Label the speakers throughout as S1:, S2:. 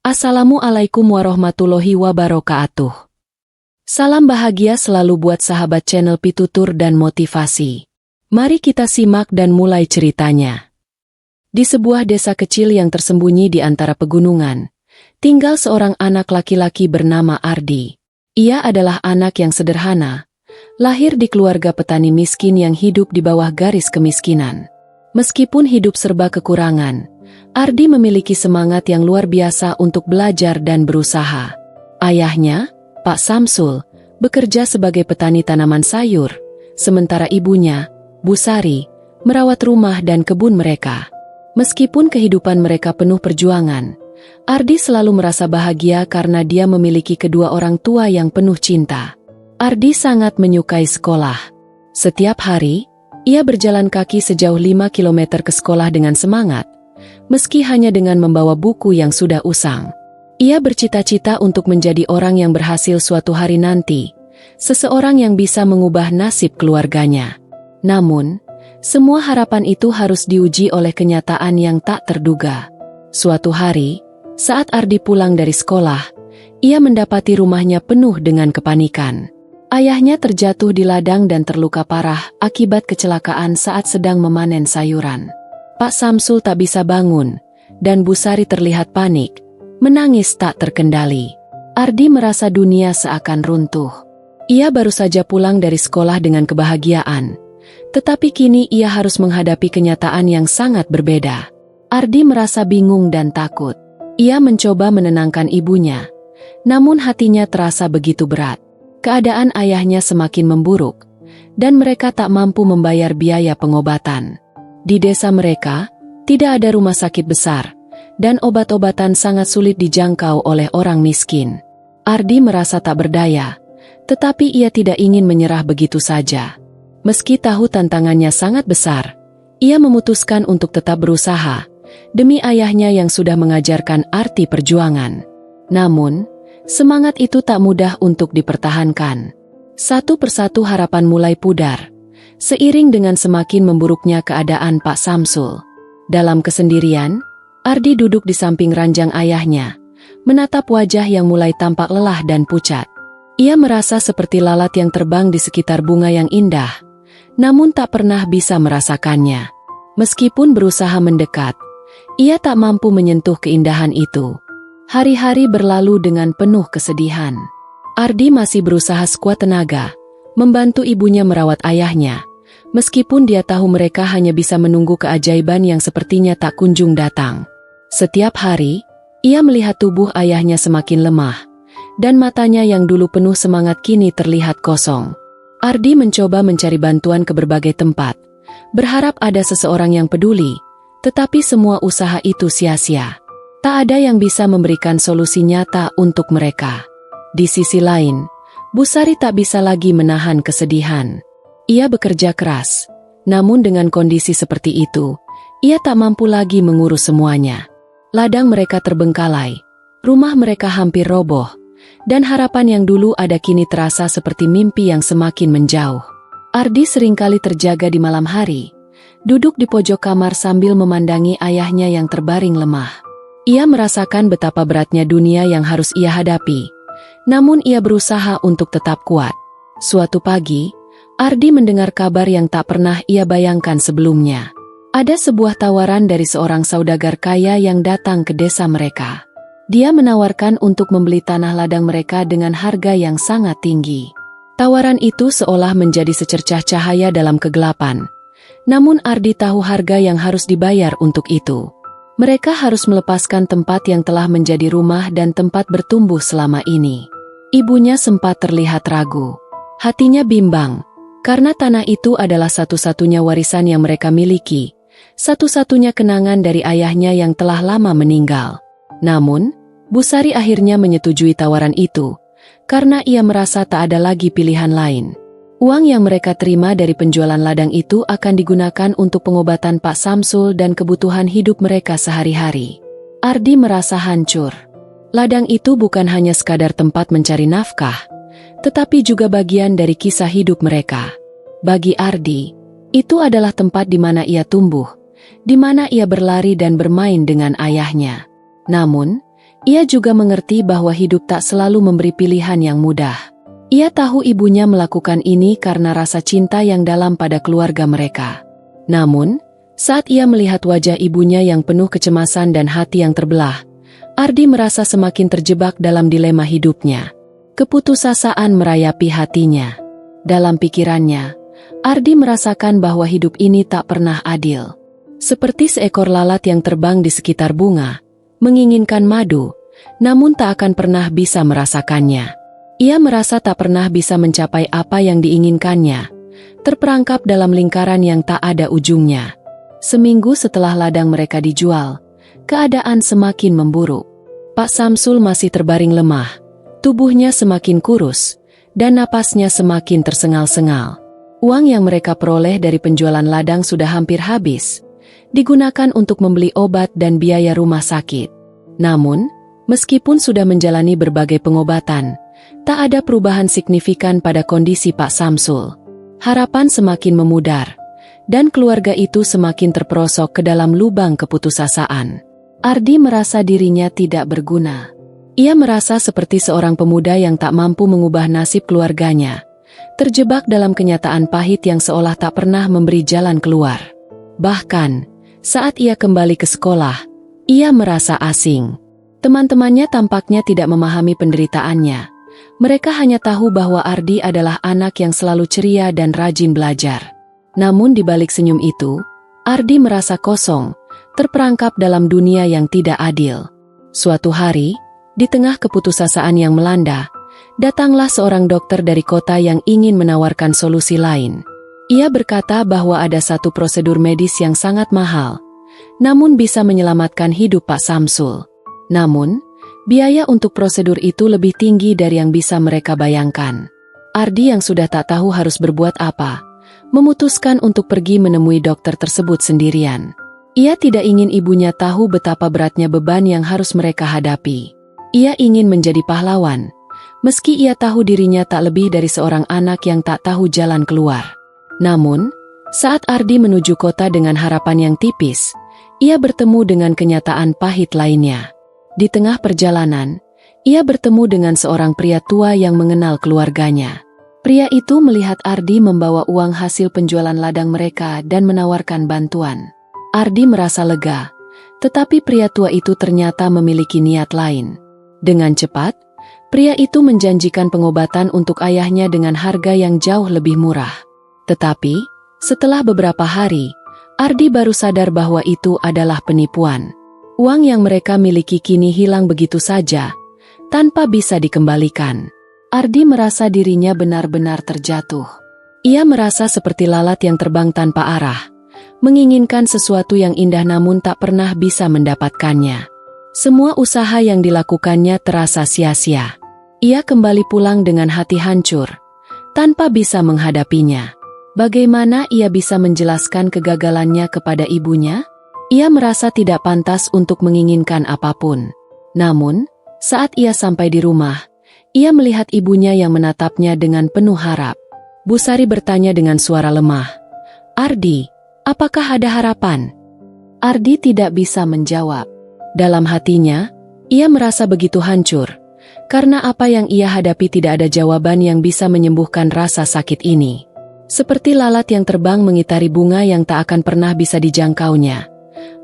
S1: Assalamualaikum warahmatullahi wabarakatuh. Salam bahagia selalu buat sahabat channel Pitutur dan Motivasi. Mari kita simak dan mulai ceritanya. Di sebuah desa kecil yang tersembunyi di antara pegunungan, tinggal seorang anak laki-laki bernama Ardi. Ia adalah anak yang sederhana, lahir di keluarga petani miskin yang hidup di bawah garis kemiskinan. Meskipun hidup serba kekurangan, Ardi memiliki semangat yang luar biasa untuk belajar dan berusaha. Ayahnya, Pak Samsul, bekerja sebagai petani tanaman sayur, sementara ibunya, Bu Sari, merawat rumah dan kebun mereka. Meskipun kehidupan mereka penuh perjuangan, Ardi selalu merasa bahagia karena dia memiliki kedua orang tua yang penuh cinta. Ardi sangat menyukai sekolah. Setiap hari, ia berjalan kaki sejauh 5 km ke sekolah dengan semangat, meski hanya dengan membawa buku yang sudah usang. Ia bercita-cita untuk menjadi orang yang berhasil suatu hari nanti, seseorang yang bisa mengubah nasib keluarganya. Namun, semua harapan itu harus diuji oleh kenyataan yang tak terduga. Suatu hari, saat Ardi pulang dari sekolah, ia mendapati rumahnya penuh dengan kepanikan. Ayahnya terjatuh di ladang dan terluka parah akibat kecelakaan saat sedang memanen sayuran. Pak Samsul tak bisa bangun, dan Bu Sari terlihat panik, menangis tak terkendali. Ardi merasa dunia seakan runtuh. Ia baru saja pulang dari sekolah dengan kebahagiaan, tetapi kini ia harus menghadapi kenyataan yang sangat berbeda. Ardi merasa bingung dan takut. Ia mencoba menenangkan ibunya, namun hatinya terasa begitu berat. Keadaan ayahnya semakin memburuk, dan mereka tak mampu membayar biaya pengobatan. Di desa mereka, tidak ada rumah sakit besar, dan obat-obatan sangat sulit dijangkau oleh orang miskin. Ardi merasa tak berdaya, tetapi ia tidak ingin menyerah begitu saja. Meski tahu tantangannya sangat besar, ia memutuskan untuk tetap berusaha, demi ayahnya yang sudah mengajarkan arti perjuangan. Namun, semangat itu tak mudah untuk dipertahankan. Satu persatu harapan mulai pudar, seiring dengan semakin memburuknya keadaan Pak Samsul. Dalam kesendirian, Ardi duduk di samping ranjang ayahnya, menatap wajah yang mulai tampak lelah dan pucat. Ia merasa seperti lalat yang terbang di sekitar bunga yang indah, namun tak pernah bisa merasakannya. Meskipun berusaha mendekat, ia tak mampu menyentuh keindahan itu. Hari-hari berlalu dengan penuh kesedihan. Ardi masih berusaha sekuat tenaga, membantu ibunya merawat ayahnya, meskipun dia tahu mereka hanya bisa menunggu keajaiban yang sepertinya tak kunjung datang. Setiap hari, ia melihat tubuh ayahnya semakin lemah, dan matanya yang dulu penuh semangat kini terlihat kosong. Ardi mencoba mencari bantuan ke berbagai tempat, berharap ada seseorang yang peduli, tetapi semua usaha itu sia-sia. Tak ada yang bisa memberikan solusi nyata untuk mereka. Di sisi lain, Bu Sari tak bisa lagi menahan kesedihan. Ia bekerja keras, namun dengan kondisi seperti itu, ia tak mampu lagi mengurus semuanya. Ladang mereka terbengkalai, rumah mereka hampir roboh, dan harapan yang dulu ada kini terasa seperti mimpi yang semakin menjauh. Ardi seringkali terjaga di malam hari, duduk di pojok kamar sambil memandangi ayahnya yang terbaring lemah. Ia merasakan betapa beratnya dunia yang harus ia hadapi, namun ia berusaha untuk tetap kuat. Suatu pagi, Ardi mendengar kabar yang tak pernah ia bayangkan sebelumnya. Ada sebuah tawaran dari seorang saudagar kaya yang datang ke desa mereka. Dia menawarkan untuk membeli tanah ladang mereka dengan harga yang sangat tinggi. Tawaran itu seolah menjadi secercah cahaya dalam kegelapan. Namun Ardi tahu harga yang harus dibayar untuk itu. Mereka harus melepaskan tempat yang telah menjadi rumah dan tempat bertumbuh selama ini. Ibunya sempat terlihat ragu. Hatinya bimbang, karena tanah itu adalah satu-satunya warisan yang mereka miliki, satu-satunya kenangan dari ayahnya yang telah lama meninggal. Namun, Bu Sari akhirnya menyetujui tawaran itu, karena ia merasa tak ada lagi pilihan lain. Uang yang mereka terima dari penjualan ladang itu akan digunakan untuk pengobatan Pak Samsul dan kebutuhan hidup mereka sehari-hari. Ardi merasa hancur. Ladang itu bukan hanya sekadar tempat mencari nafkah, tetapi juga bagian dari kisah hidup mereka. Bagi Ardi, itu adalah tempat di mana ia tumbuh, di mana ia berlari dan bermain dengan ayahnya. Namun, Ia juga mengerti bahwa hidup tak selalu memberi pilihan yang mudah. Ia tahu ibunya melakukan ini karena rasa cinta yang dalam pada keluarga mereka. Namun, saat ia melihat wajah ibunya yang penuh kecemasan dan hati yang terbelah, Ardi merasa semakin terjebak dalam dilema hidupnya. Keputusasaan merayapi hatinya. Dalam pikirannya, Ardi merasakan bahwa hidup ini tak pernah adil. Seperti seekor lalat yang terbang di sekitar bunga, menginginkan madu, namun tak akan pernah bisa merasakannya. Ia merasa tak pernah bisa mencapai apa yang diinginkannya, terperangkap dalam lingkaran yang tak ada ujungnya. Seminggu setelah ladang mereka dijual, keadaan semakin memburuk. Pak Samsul masih terbaring lemah, tubuhnya semakin kurus, dan napasnya semakin tersengal-sengal. Uang yang mereka peroleh dari penjualan ladang sudah hampir habis, digunakan untuk membeli obat dan biaya rumah sakit. Namun, meskipun sudah menjalani berbagai pengobatan, tak ada perubahan signifikan pada kondisi Pak Samsul. Harapan semakin memudar, dan keluarga itu semakin terperosok ke dalam lubang keputusasaan. Ardi merasa dirinya tidak berguna. Ia merasa seperti seorang pemuda yang tak mampu mengubah nasib keluarganya, terjebak dalam kenyataan pahit yang seolah tak pernah memberi jalan keluar. Bahkan, saat ia kembali ke sekolah, ia merasa asing. Teman-temannya tampaknya tidak memahami penderitaannya. Mereka hanya tahu bahwa Ardi adalah anak yang selalu ceria dan rajin belajar. Namun di balik senyum itu, Ardi merasa kosong, terperangkap dalam dunia yang tidak adil. Suatu hari, di tengah keputusasaan yang melanda, datanglah seorang dokter dari kota yang ingin menawarkan solusi lain. Ia berkata bahwa ada satu prosedur medis yang sangat mahal, namun bisa menyelamatkan hidup Pak Samsul. Namun, biaya untuk prosedur itu lebih tinggi dari yang bisa mereka bayangkan. Ardi yang sudah tak tahu harus berbuat apa, memutuskan untuk pergi menemui dokter tersebut sendirian. Ia tidak ingin ibunya tahu betapa beratnya beban yang harus mereka hadapi. Ia ingin menjadi pahlawan, meski ia tahu dirinya tak lebih dari seorang anak yang tak tahu jalan keluar. Namun, saat Ardi menuju kota dengan harapan yang tipis, ia bertemu dengan kenyataan pahit lainnya. Di tengah perjalanan, ia bertemu dengan seorang pria tua yang mengenal keluarganya. Pria itu melihat Ardi membawa uang hasil penjualan ladang mereka dan menawarkan bantuan. Ardi merasa lega, tetapi pria tua itu ternyata memiliki niat lain. Dengan cepat, pria itu menjanjikan pengobatan untuk ayahnya dengan harga yang jauh lebih murah. Tetapi, setelah beberapa hari, Ardi baru sadar bahwa itu adalah penipuan. Uang yang mereka miliki kini hilang begitu saja, tanpa bisa dikembalikan. Ardi merasa dirinya benar-benar terjatuh. Ia merasa seperti lalat yang terbang tanpa arah, menginginkan sesuatu yang indah namun tak pernah bisa mendapatkannya. Semua usaha yang dilakukannya terasa sia-sia. Ia kembali pulang dengan hati hancur, tanpa bisa menghadapinya. Bagaimana ia bisa menjelaskan kegagalannya kepada ibunya? Ia merasa tidak pantas untuk menginginkan apapun. Namun, saat ia sampai di rumah, ia melihat ibunya yang menatapnya dengan penuh harap. Bu Sari bertanya dengan suara lemah, "Ardi, apakah ada harapan?" Ardi tidak bisa menjawab. Dalam hatinya, ia merasa begitu hancur, karena apa yang ia hadapi tidak ada jawaban yang bisa menyembuhkan rasa sakit ini. Seperti lalat yang terbang mengitari bunga yang tak akan pernah bisa dijangkaunya,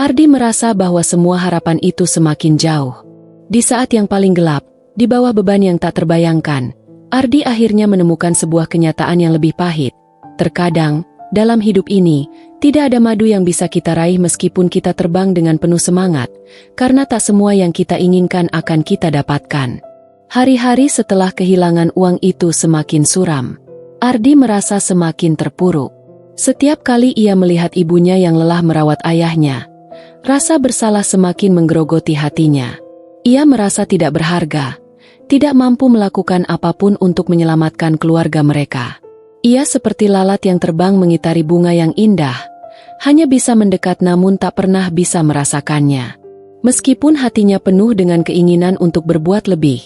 S1: Ardi merasa bahwa semua harapan itu semakin jauh. Di saat yang paling gelap, di bawah beban yang tak terbayangkan, Ardi akhirnya menemukan sebuah kenyataan yang lebih pahit. Terkadang, dalam hidup ini, tidak ada madu yang bisa kita raih meskipun kita terbang dengan penuh semangat, karena tak semua yang kita inginkan akan kita dapatkan. Hari-hari setelah kehilangan uang itu semakin suram. Ardi merasa semakin terpuruk. Setiap kali ia melihat ibunya yang lelah merawat ayahnya, rasa bersalah semakin menggerogoti hatinya. Ia merasa tidak berharga, tidak mampu melakukan apapun untuk menyelamatkan keluarga mereka. Ia seperti lalat yang terbang mengitari bunga yang indah, hanya bisa mendekat namun tak pernah bisa merasakannya. Meskipun hatinya penuh dengan keinginan untuk berbuat lebih,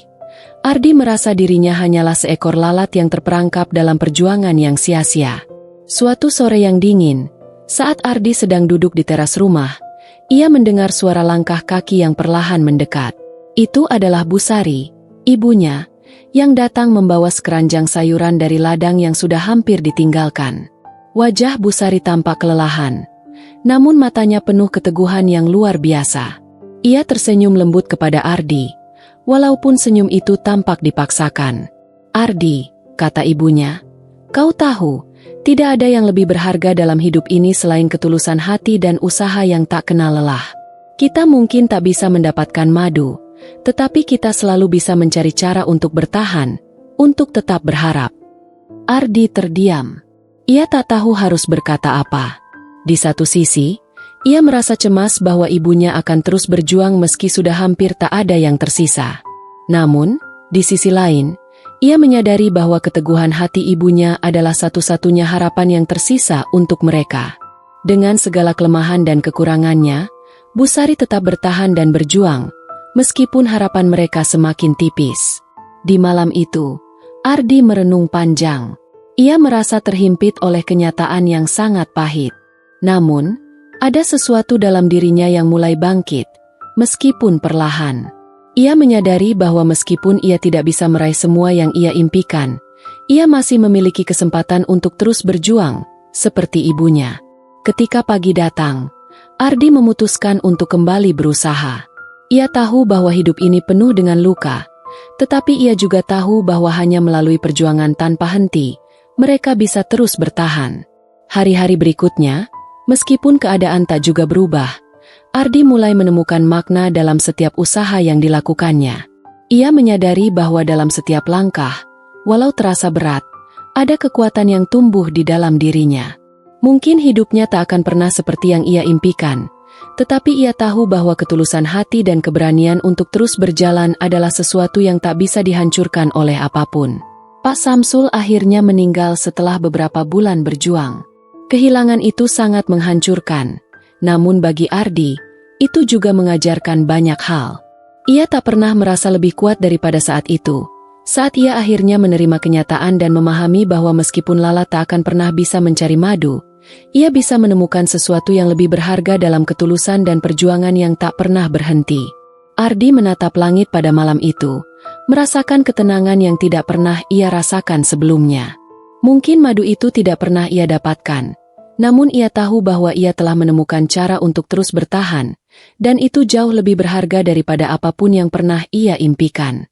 S1: Ardi merasa dirinya hanyalah seekor lalat yang terperangkap dalam perjuangan yang sia-sia. Suatu sore yang dingin, saat Ardi sedang duduk di teras rumah, ia mendengar suara langkah kaki yang perlahan mendekat. Itu adalah Busari, ibunya, yang datang membawa sekeranjang sayuran dari ladang yang sudah hampir ditinggalkan. Wajah Busari tampak kelelahan, namun matanya penuh keteguhan yang luar biasa. Ia tersenyum lembut kepada Ardi, walaupun senyum itu tampak dipaksakan. "Ardi," kata ibunya, "kau tahu, tidak ada yang lebih berharga dalam hidup ini selain ketulusan hati dan usaha yang tak kenal lelah. Kita mungkin tak bisa mendapatkan madu, tetapi kita selalu bisa mencari cara untuk bertahan, untuk tetap berharap." Ardi terdiam. Ia tak tahu harus berkata apa. Di satu sisi, ia merasa cemas bahwa ibunya akan terus berjuang meski sudah hampir tak ada yang tersisa. Namun, di sisi lain, ia menyadari bahwa keteguhan hati ibunya adalah satu-satunya harapan yang tersisa untuk mereka. Dengan segala kelemahan dan kekurangannya, Busari tetap bertahan dan berjuang, meskipun harapan mereka semakin tipis. Di malam itu, Ardi merenung panjang. Ia merasa terhimpit oleh kenyataan yang sangat pahit. Namun, ada sesuatu dalam dirinya yang mulai bangkit, meskipun perlahan. Ia menyadari bahwa meskipun ia tidak bisa meraih semua yang ia impikan, ia masih memiliki kesempatan untuk terus berjuang, seperti ibunya. Ketika pagi datang, Ardi memutuskan untuk kembali berusaha. Ia tahu bahwa hidup ini penuh dengan luka, tetapi ia juga tahu bahwa hanya melalui perjuangan tanpa henti, mereka bisa terus bertahan. Hari-hari berikutnya, meskipun keadaan tak juga berubah, Ardi mulai menemukan makna dalam setiap usaha yang dilakukannya. Ia menyadari bahwa dalam setiap langkah, walau terasa berat, ada kekuatan yang tumbuh di dalam dirinya. Mungkin hidupnya tak akan pernah seperti yang ia impikan, tetapi ia tahu bahwa ketulusan hati dan keberanian untuk terus berjalan adalah sesuatu yang tak bisa dihancurkan oleh apapun. Pak Samsul akhirnya meninggal setelah beberapa bulan berjuang. Kehilangan itu sangat menghancurkan, namun bagi Ardi, itu juga mengajarkan banyak hal. Ia tak pernah merasa lebih kuat daripada saat itu, saat ia akhirnya menerima kenyataan dan memahami bahwa meskipun Lala tak akan pernah bisa mencari madu, ia bisa menemukan sesuatu yang lebih berharga dalam ketulusan dan perjuangan yang tak pernah berhenti. Ardi menatap langit pada malam itu, merasakan ketenangan yang tidak pernah ia rasakan sebelumnya. Mungkin madu itu tidak pernah ia dapatkan, namun ia tahu bahwa ia telah menemukan cara untuk terus bertahan, dan itu jauh lebih berharga daripada apapun yang pernah ia impikan.